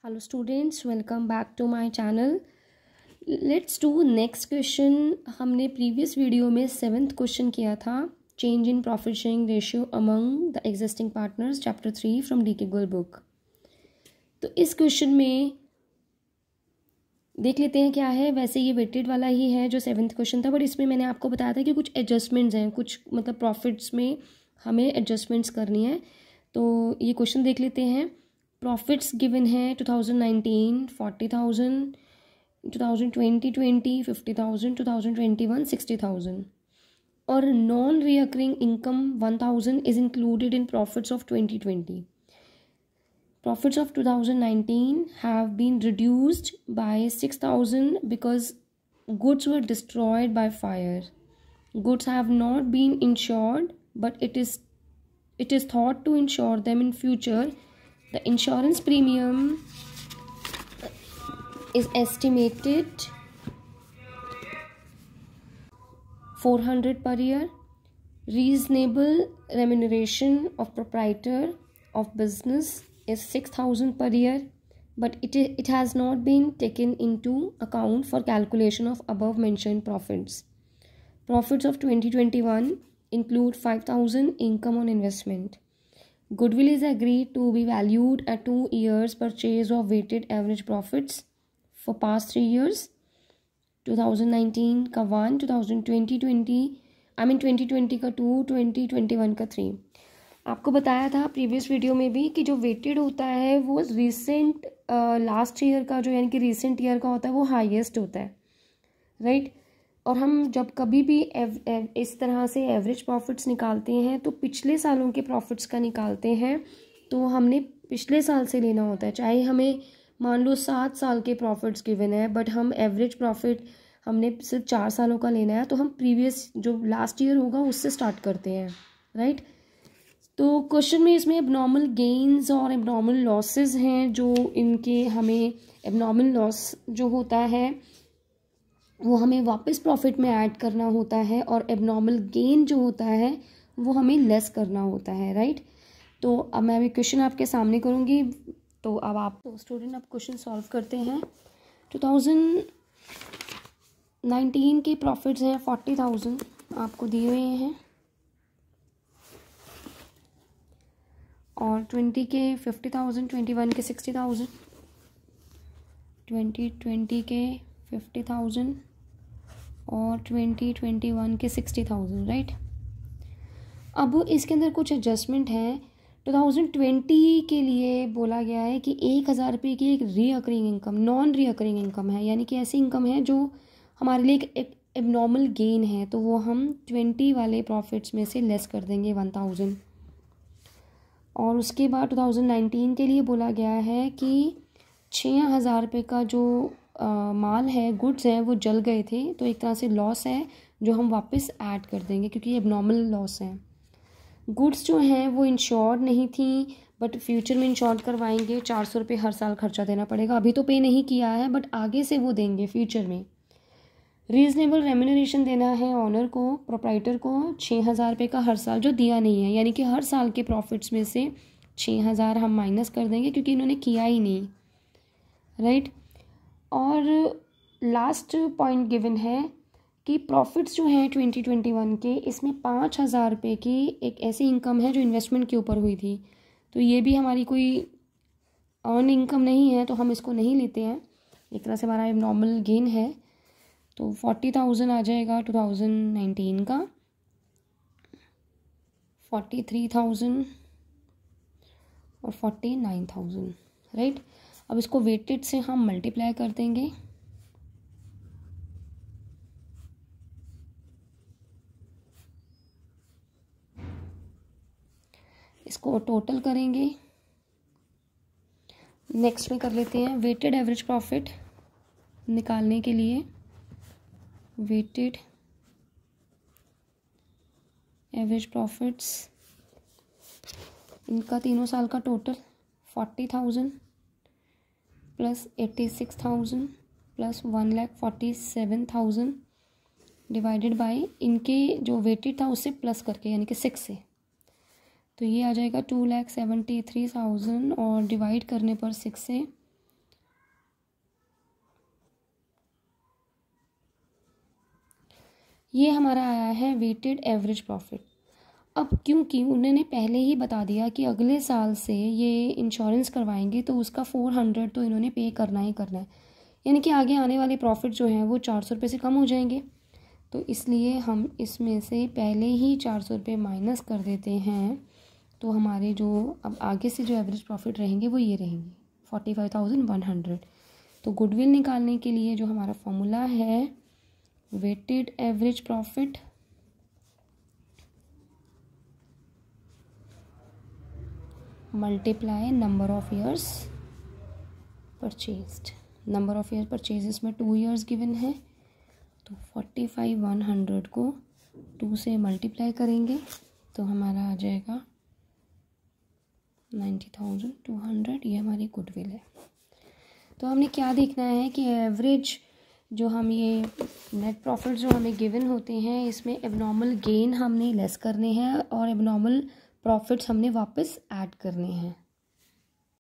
Hello students, welcome back to my channel. Let's do next question. हमने previous video में 7th question किया था change in profit sharing ratio among the existing partners chapter 3 from DK Goel book. तो इस question में देख लेते हैं क्या है। वैसे ये वेटेड वाला ही है जो 7th क्वेश्चन था, बट इसमें मैंने आपको बताया था कि कुछ एडजस्टमेंट्स हैं, कुछ मतलब प्रॉफिट्स में हमें एडजस्टमेंट्स करनी है। तो ये क्वेश्चन देख लेते हैं। प्रॉफिट्स गिवन है 2019 40,000, 2020 50,000, 2021 60,000 और non recurring income 1,000 is included in profits of 2020. Profits of 2019 have been reduced by 6,000 because goods were destroyed by fire. Goods have not been insured, but it is thought to insure them in future. The insurance premium is estimated 400 per year. Reasonable remuneration of proprietor of business is 6,000 per year, but it has not been taken into account for calculation of above mentioned profits. Profits of 2021 include 5,000 income on investment. Goodwill is agreed to be valued at 2 years purchase of weighted average profits for past 3 years. 2019 का 1, 2020 का 2, 2021 का 3. आपको बताया था previous video में भी कि जो वेटेड होता है वो रीसेंट लास्ट ईयर का जो यानी कि रीसेंट ईयर का होता है वो हाईएस्ट होता है, राइट। और हम जब कभी भी इस तरह से एवरेज प्रॉफिट्स निकालते हैं तो पिछले सालों के प्रॉफिट्स का निकालते हैं, तो हमने पिछले साल से लेना होता है। चाहे हमें मान लो 7 साल के प्रॉफिट्स गिवन है, बट हम एवरेज प्रॉफिट हमने सिर्फ 4 सालों का लेना है, तो हम प्रीवियस जो लास्ट ईयर होगा उससे स्टार्ट करते हैं, राइट। तो क्वेश्चन में इसमें एबनॉर्मल गेन्स और एबनॉर्मल लॉसेस हैं, जो इनके हमें एबनॉर्मल लॉस जो होता है वो हमें वापस प्रॉफिट में ऐड करना होता है, और एबनॉर्मल गेन जो होता है वो हमें लेस करना होता है, राइट। तो अब मैं अभी क्वेश्चन आपके सामने करूँगी, तो अब आप स्टूडेंट अब क्वेश्चन सॉल्व करते हैं। 2019 के प्रॉफिट्स हैं 40,000 आपको दिए हुए हैं, और 20 के 50,000, 21 के 60,000, 2020 के 50,000 और 2021 के 60,000, राइट। अब इसके अंदर कुछ एडजस्टमेंट है। 2020 के लिए बोला गया है कि 1,000 रुपये की एक recurring income, non recurring income है, यानी कि ऐसी इनकम है जो हमारे लिए एक एबनॉर्मल गेन है, तो वो हम 20 वाले प्रॉफिट्स में से लेस कर देंगे 1,000। और उसके बाद 2019 के लिए बोला गया है कि 6,000 रुपये का जो माल है, गुड्स हैं, वो जल गए थे, तो एक तरह से लॉस है जो हम वापस ऐड कर देंगे क्योंकि ये एबनॉर्मल लॉस है। गुड्स जो हैं वो इंश्योर्ड नहीं थी, बट फ्यूचर में इंश्योर्ड करवाएंगे। 400 रुपये हर साल खर्चा देना पड़ेगा, अभी तो पे नहीं किया है बट आगे से वो देंगे फ्यूचर में। रीजनेबल रेम्यूनरेशन देना है ऑनर को, प्रोप्राइटर को 6,000 रुपये का हर साल जो दिया नहीं है, यानी कि हर साल के प्रॉफिट्स में से 6,000 हम माइनस कर देंगे क्योंकि इन्होंने किया ही नहीं, राइट। और लास्ट पॉइंट गिवन है कि प्रॉफिट्स जो हैं 2021 के, इसमें 5,000 रुपये की एक ऐसी इनकम है जो इन्वेस्टमेंट के ऊपर हुई थी, तो ये भी हमारी कोई अर्न इनकम नहीं है, तो हम इसको नहीं लेते हैं, एक तरह से हमारा एबनॉर्मल गेन है। तो 40,000 आ जाएगा 2019 का, 43,000 और 49,000, राइट। अब इसको वेटेड से हम मल्टीप्लाई कर देंगे, इसको टोटल करेंगे। नेक्स्ट में कर लेते हैं वेटेड एवरेज प्रॉफिट निकालने के लिए। वेटेड एवरेज प्रॉफिट्स, इनका तीनों साल का total 40,000 plus 86,000 plus 1,47,000 divided by इनके जो वेटेड था उससे प्लस करके, यानी कि 6 से, तो ये आ जाएगा 2,73,000 और डिवाइड करने पर 6 से ये हमारा आया है वेटेड एवरेज प्रॉफिट। अब क्योंकि उन्होंने पहले ही बता दिया कि अगले साल से ये इंश्योरेंस करवाएंगे तो उसका 400 तो इन्होंने पे करना ही करना है, यानी कि आगे आने वाले प्रॉफिट जो हैं वो 400 रुपये से कम हो जाएंगे। तो इसलिए हम इसमें से पहले ही 400 रुपये माइनस कर देते हैं। तो हमारे जो अब आगे से जो एवरेज प्रॉफिट रहेंगे वो ये रहेंगे 45,100। तो गुडविल निकालने के लिए जो हमारा फॉर्मूला है weighted average profit multiply number of years purchased. Number of year purchase इसमें 2 ईयर्स गिवन है, तो 45,100 को 2 से मल्टीप्लाई करेंगे तो हमारा आ जाएगा 90,200। ये हमारी गुडविल है। तो हमने क्या देखना है कि एवरेज जो हम ये नेट प्रॉफिट जो हमें गिवन होते हैं इसमें एबनॉर्मल गेन हमने लेस करने हैं और एबनॉर्मल प्रॉफिट्स हमने वापस ऐड करने हैं।